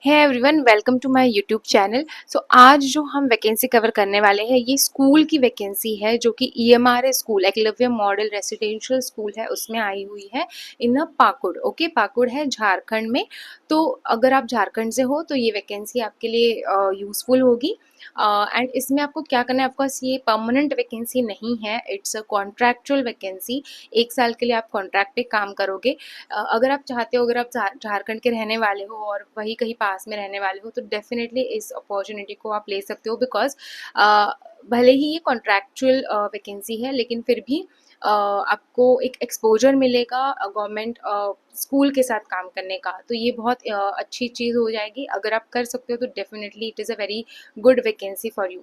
है everyone, welcome to my YouTube channel. So आज जो हम वैकेंसी कवर करने वाले हैं ये स्कूल की वैकेंसी है जो कि EMRA school, Eklavya model residential school है, उसमें आई हुई है इन पाकुड़। ओके, पाकुड़ है झारखंड में। तो अगर आप झारखंड से हो तो ये वैकेंसी आपके लिए यूज़फुल होगी। एंड इसमें आपको क्या करना है, ऑफकोर्स ये परमानेंट वैकेंसी नहीं है, इट्स अ कॉन्ट्रैक्चुअल वैकेंसी। 1 साल के लिए आप कॉन्ट्रैक्ट पे काम करोगे। अगर आप चाहते हो, अगर आप झारखंड के रहने वाले हो और वही कहीं पास में रहने वाले हो तो डेफिनेटली इस अपॉर्चुनिटी को आप ले सकते हो। बिकॉज भले ही ये कॉन्ट्रैक्चुअल वैकेंसी है लेकिन फिर भी आपको एक एक्सपोजर मिलेगा गवर्नमेंट स्कूल के साथ काम करने का। तो ये बहुत अच्छी चीज़ हो जाएगी। अगर आप कर सकते हो तो definitely it is a very good vacancy for you.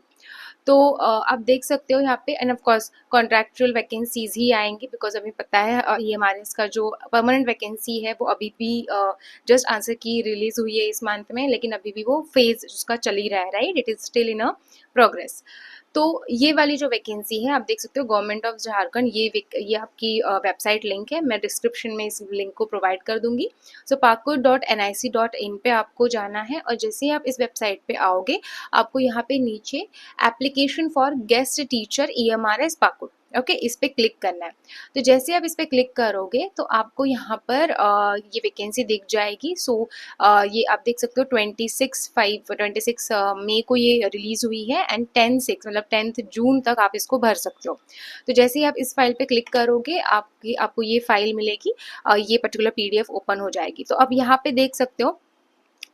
तो आप देख सकते हो यहाँ पे, and of course contractual vacancies ही आएंगी बिकॉज अभी पता है ये हमारे इसका जो परमानेंट वैकेंसी है वो अभी भी जस्ट आंसर की रिलीज हुई है इस मंथ में, लेकिन अभी भी वो फेज उसका चल ही रहा है, right. It is still in a progress. तो ये वाली जो वैकेंसी है आप देख सकते हो गवर्नमेंट ऑफ झारखंड, ये आपकी वेबसाइट लिंक है, मैं डिस्क्रिप्शन में इस लिंक को प्रोवाइड कर दूंगी। सो pakur.nic.in पे आपको जाना है और जैसे ही आप इस वेबसाइट पे आओगे आपको यहाँ पे नीचे application for guest teacher EMRS Pakur, okay, इस पे क्लिक करना है। तो जैसे आप इस पे क्लिक करोगे तो आपको यहाँ पर ये वैकेंसी दिख जाएगी। सो ये आप देख सकते हो 26 मई को ये रिलीज हुई है एंड 10/6 मतलब 10 जून तक आप इसको भर सकते हो। तो जैसे ही आप इस फाइल पे क्लिक करोगे आपको ये फाइल मिलेगी, ये पर्टिकुलर पीडीएफ ओपन हो जाएगी। तो अब यहाँ पे देख सकते हो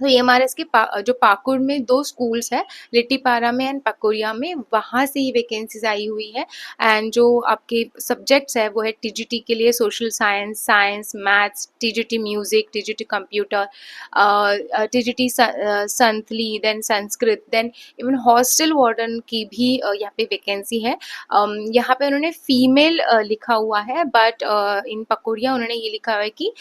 तो एमआरएस के जो पाकुड़ में 2 स्कूल्स है, लिट्टीपारा में एंड पकोरिया में, वहाँ से ही वैकेंसीज आई हुई है। एंड जो आपके सब्जेक्ट्स है वो है टीजीटी के लिए social science, science, maths, TGT music, TGT computer, TGT Santhali, then Sanskrit, then even hostel warden की भी यहाँ पे वैकेंसी है। यहाँ पे उन्होंने फीमेल लिखा हुआ है, बट इन पकोरिया उन्होंने ये लिखा हुआ है कि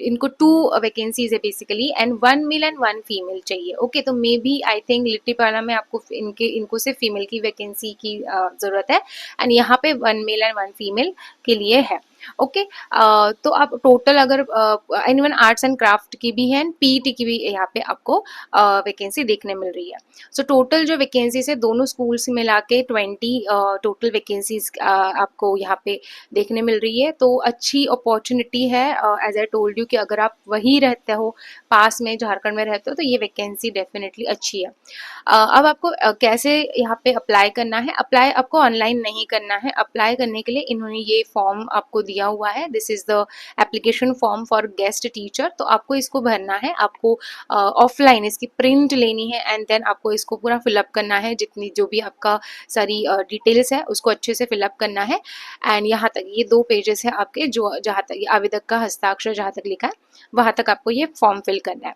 इनको 2 वैकेंसीज है basically, and 1 male and 1 female चाहिए। ओके, तो maybe I think Littipara में आपको इनको सिर्फ फीमेल की वैकेंसी की जरूरत है एंड यहाँ पे 1 मेल एंड 1 फीमेल के लिए है। ओके, तो आप टोटल अगर इवन आर्ट्स एंड क्राफ्ट की भी है, पीईटी की भी यहाँ पे आपको वैकेंसी देखने मिल रही है। सो टोटल जो वैकेंसीज है दोनों स्कूल्स मिला के 20 टोटल वैकेंसीज आपको यहाँ पे देखने मिल रही है। तो अच्छी अपॉर्चुनिटी है, एज आई टोल्ड यू कि अगर आप वहीं रहते हो, पास में झारखंड में रहते हो, तो ये वैकेंसी डेफिनेटली अच्छी है। अब आपको कैसे यहाँ पे अप्लाई करना है, अप्लाई आपको ऑनलाइन नहीं करना है। अप्लाई करने के लिए इन्होंने ये फॉर्म आपको दिया हुआ है, this is the application form for guest teacher. तो आपको इसको भरना है, आपको ऑफलाइन इसकी प्रिंट लेनी है एंड देन आपको इसको पूरा फिलअप करना है, जितनी जो भी आपका सारी डिटेल्स है उसको अच्छे से फिलअप करना है। एंड यहाँ तक ये 2 पेजेस है आपके, जो जहाँ तक आवेदक का हस्ताक्षर जहाँ तक लिखा है वहां तक आपको ये फॉर्म फिल करना है।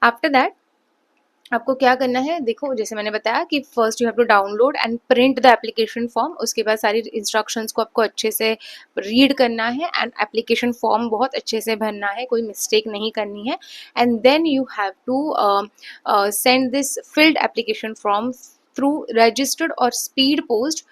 आफ्टर दैट आपको क्या करना है, देखो जैसे मैंने बताया कि first you have to download and print the application form. उसके बाद सारी इंस्ट्रक्शंस को आपको अच्छे से रीड करना है एंड एप्लीकेशन फॉर्म बहुत अच्छे से भरना है, कोई मिस्टेक नहीं करनी है। And then you have to send this filled application form through registered और स्पीड पोस्ट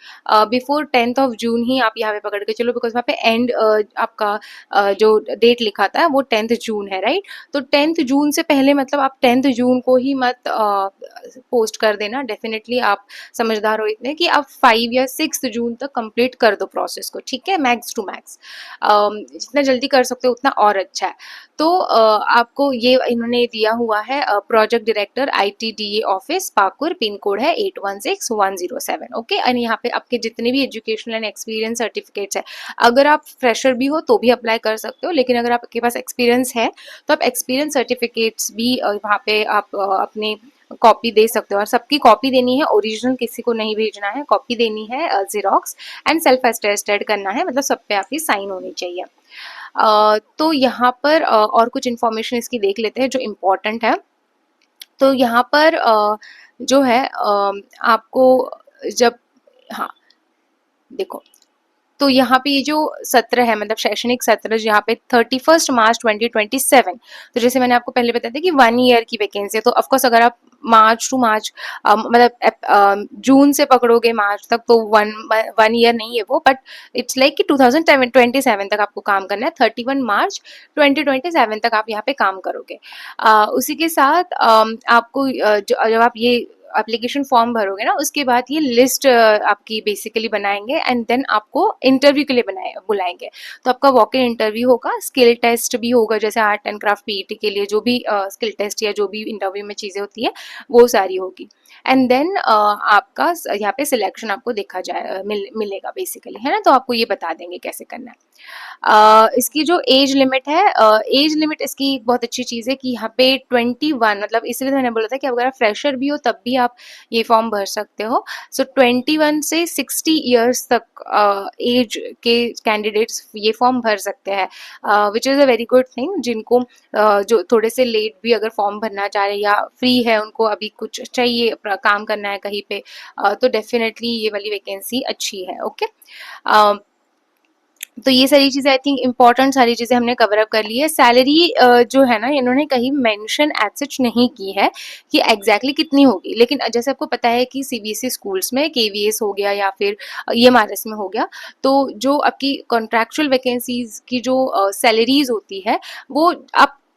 बिफोर 10 जून ही आप यहाँ पे पकड़ के चलो, बिकॉज वहाँ पे एंड आपका जो डेट लिखा था वो 10 जून है, राइट। तो 10 जून से पहले मतलब आप 10 जून को ही मत पोस्ट कर देना। डेफिनेटली आप समझदार हो इतने कि आप 5 या 6 जून तक कंप्लीट कर दो प्रोसेस को, ठीक है, मैक्स टू मैक्स। जितना जल्दी कर सकते हो उतना और अच्छा है। तो आपको ये इन्होंने दिया हुआ है project director ITDA office Pakur, pin code है 816107। ओके, एंड यहाँ पे आपके जितने भी एजुकेशनल एंड एक्सपीरियंस सर्टिफिकेट्स है, अगर आप फ्रेशर भी हो तो भी अप्लाई कर सकते हो, लेकिन अगर आपके पास एक्सपीरियंस है तो आप एक्सपीरियंस सर्टिफिकेट्स भी वहाँ पे आप अपने कॉपी दे सकते हो। और सबकी कॉपी देनी है, ओरिजिनल किसी को नहीं भेजना है, कॉपी देनी है जीरोक्स, एंड सेल्फ अटेस्टेड करना है, मतलब सब पे आपकी साइन होनी चाहिए। तो यहाँ पर और कुछ इन्फॉर्मेशन इसकी देख लेते हैं जो इम्पोर्टेंट है। तो यहाँ पर जो है आपको जब, हाँ देखो, तो यहाँ पे ये जो सत्र है, मतलब शैक्षणिक सत्र यहाँ पे 31 मार्च 2027, तो जैसे मैंने आपको पहले बताया था कि 1 ईयर की वैकेंसी है, तो ऑफकोर्स अगर आप मार्च टू मार्च मतलब जून से पकड़ोगे मार्च तक, तो 1 ईयर नहीं है वो, बट इट्स लाइक कि 2027 तक आपको काम करना है। 31 मार्च 2027 तक आप यहाँ पे काम करोगे। उसी के साथ आपको जब आप ये एप्लीकेशन फॉर्म भरोगे ना, उसके बाद ये लिस्ट आपकी बेसिकली बनाएंगे, एंड देन आपको इंटरव्यू के लिए बुलाएंगे। तो आपका वॉक इन इंटरव्यू होगा, स्किल टेस्ट भी होगा, जैसे आर्ट एंड क्राफ्ट पीईटी के लिए जो भी स्किल टेस्ट या जो भी इंटरव्यू में चीज़ें होती है वो सारी होगी। एंड देन आपका यहाँ पे सिलेक्शन आपको देखा जाए मिलेगा बेसिकली, है ना। तो आपको ये बता देंगे कैसे करना है। इसकी जो एज लिमिट है, एज लिमिट इसकी एक बहुत अच्छी चीज़ है कि यहाँ पे 21, मतलब इसलिए मैंने बोला था कि अगर आप फ्रेशर भी हो तब भी आप ये फॉर्म भर सकते हो। सो 21 से 60 ईयर्स तक एज के कैंडिडेट्स ये फॉर्म भर सकते हैं, which is a very good thing. जिनको जो थोड़े से लेट भी अगर फॉर्म भरना चाह रहे हैं या फ्री है, उनको अभी कुछ चाहिए, काम करना है कहीं पे, तो डेफिनेटली ये वाली वैकेंसी अच्छी है। ओके, तो ये सारी चीज़ें आई थिंक इम्पॉर्टेंट सारी चीज़ें हमने कवर अप कर ली है। सैलरी जो है ना, इन्होंने कहीं मेंशन एज सच नहीं की है कि एग्जैक्टली कितनी होगी, लेकिन जैसे आपको पता है कि सीबीएसई स्कूल्स में केवीएस हो गया या फिर ईएमआरएस में हो गया, तो जो आपकी कॉन्ट्रैक्चुअल वैकेंसीज की जो सैलरीज होती है वो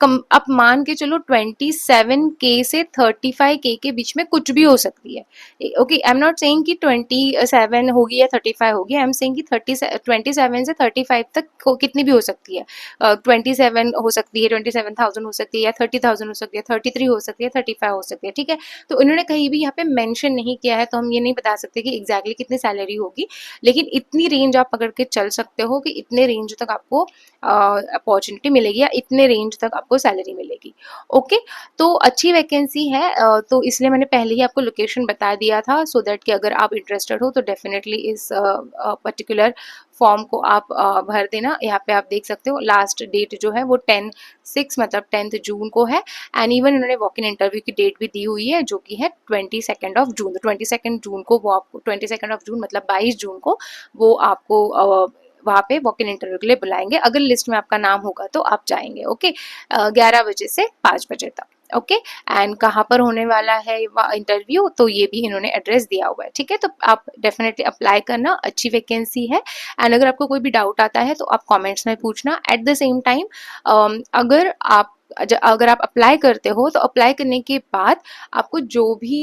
आप मान के चलो 27K से 35K के बीच में कुछ भी हो सकती है। Okay, I am not saying कि 27 होगी या 35 होगी, आई एम सेइंग कि 27 से 35 तक कितनी भी हो सकती है। 27 हो सकती है, 27,000 हो सकती है, या 30,000 हो सकती है, 33 हो सकती है, 35 हो सकती है, ठीक है। तो उन्होंने कहीं भी यहाँ पे मेंशन नहीं किया है, तो हम ये नहीं बता सकते कि एग्जैक्टली कितनी सैलरी होगी, लेकिन इतनी रेंज आप पकड़ के चल सकते हो कि इतने रेंज तक आपको अपॉर्चुनिटी मिलेगी या इतने रेंज तक आपको सैलरी मिलेगी। ओके, तो अच्छी वैकेंसी है, तो इसलिए मैंने पहले ही आपको लोकेशन बता दिया था, सो दैट कि अगर आप इंटरेस्टेड हो तो डेफिनेटली इस पर्टिकुलर फॉर्म को आप भर देना। यहाँ पे आप देख सकते हो लास्ट डेट जो है वो 10/6 मतलब 10th जून को है, एंड इवन इन्होंने वॉक इन इंटरव्यू की डेट भी दी हुई है जो कि है 22 जून। तो 22 जून को वो आपको 22 जून मतलब 22 जून को वो आपको वहाँ पे वॉक इन इंटरव्यू के लिए बुलाएंगे। अगर लिस्ट में आपका नाम होगा तो आप जाएंगे। ओके, 11 बजे से 5 बजे तक। ओके, एंड कहाँ पर होने वाला है इंटरव्यू, तो ये भी इन्होंने एड्रेस दिया हुआ है, ठीक है। तो आप डेफिनेटली अप्लाई करना, अच्छी वैकेंसी है। एंड अगर आपको कोई भी डाउट आता है तो आप कमेंट्स में पूछना। एट द सेम टाइम अगर आप अप्लाई करते हो तो अप्लाई करने के बाद आपको जो भी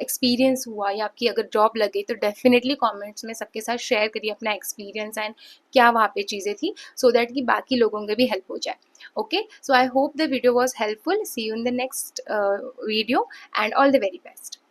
एक्सपीरियंस हुआ या आपकी अगर जॉब लगे तो डेफिनेटली कमेंट्स में सबके साथ शेयर करिए अपना एक्सपीरियंस एंड क्या वहाँ पे चीज़ें थी, सो दैट कि बाकी लोगों के भी हेल्प हो जाए। Okay, so I hope the video was helpful. See you in the next video and all the very best.